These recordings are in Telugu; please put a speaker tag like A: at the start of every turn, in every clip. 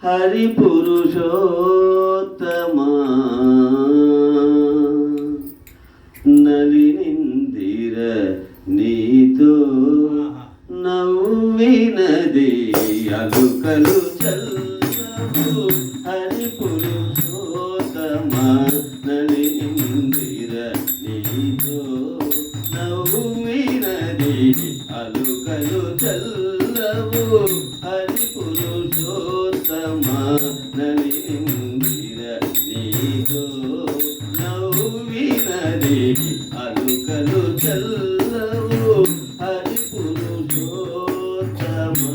A: హరి పురుషోత్తమా నలినిందిర నీతో నవ్వినది అలుకలు చల్లవు. హరి పురుషోత్తమా నలినిందిర నీతో నవ్వినది అలుకలు చల్లవు. హరి పురుషోత్తమా నలినిందిర నీతో నవ్వినది అలుకలు చల్లవు. హరి పురుషోత్తమా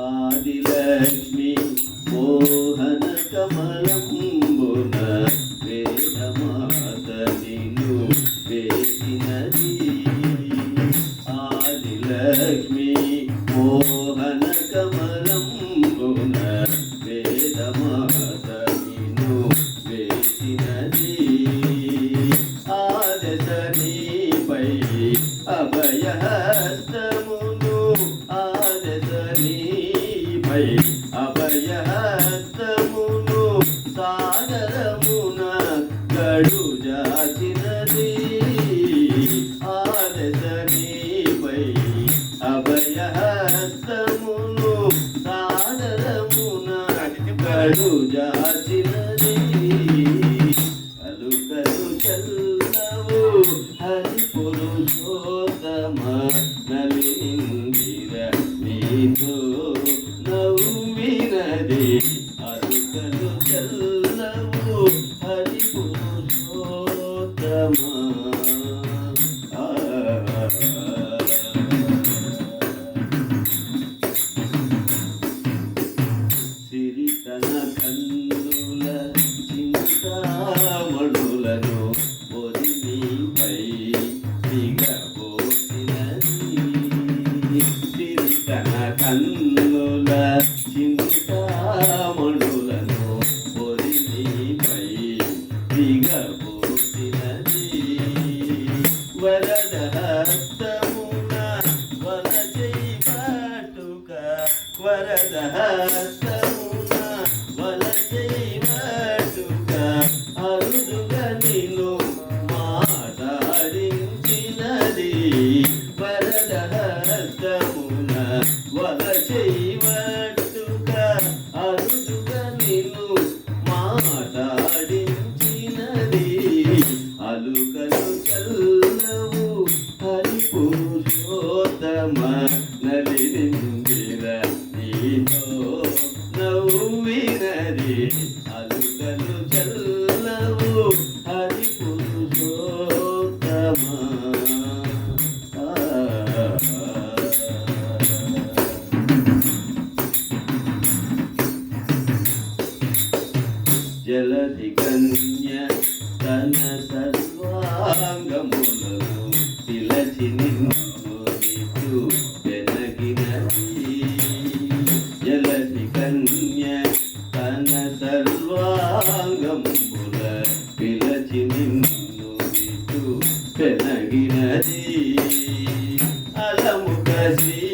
A: ఆదిలక్ష్మి మోహన కమలంబున వేదమాత నిన్ను వేసినది. ఆదిలక్ష్మి మోహన కమలంబున వేదమాత నిన్ను వేసినది. ఆదశ నీపై అభయహస్తమును ఆదశ నీపై అభయహస్తమును సాగరమున గడు జాచినది. ఆదశ నీపై అభయహస్తమును సాగరమున గడు జాచినది. అలుకలు చల్లవు. హరి పురుషోత్తమా నలినిందిర నీతో నవ్వినది అలుకలు చల్లవు. హరి పురుషోత్తమా సిరితన కన్నుల చింతామణులను పొదినిపై దిగబోసినది. సిరితన కన్నుల చింతామణులను పొదినిపై దిగబోసినది. వరద హస్తమున వలచై పట్టుక వరద హస్తమున వలచై పట్టుక అరుదుగా నిన్ను మాట్లాడించినది. వరద హస్తమున వలచై పట్టుక అరుదుగా నిన్ను మాట్లాడించినది. అలుకలు చల్లవు. హరి పురుషోత్తమా నలినిందిర నీతో నవ్వినది అలుకలు చల్లవు. హరి పురుషోత్తమా జలధి కన్య తన సర్వాంగములను పిలచి నిన్ను నీకు వెనగినది. జలధి కన్య తన సర్వాంగముల పిలచి నిన్ను నీకు వెనగినది. అలముక శ్రీ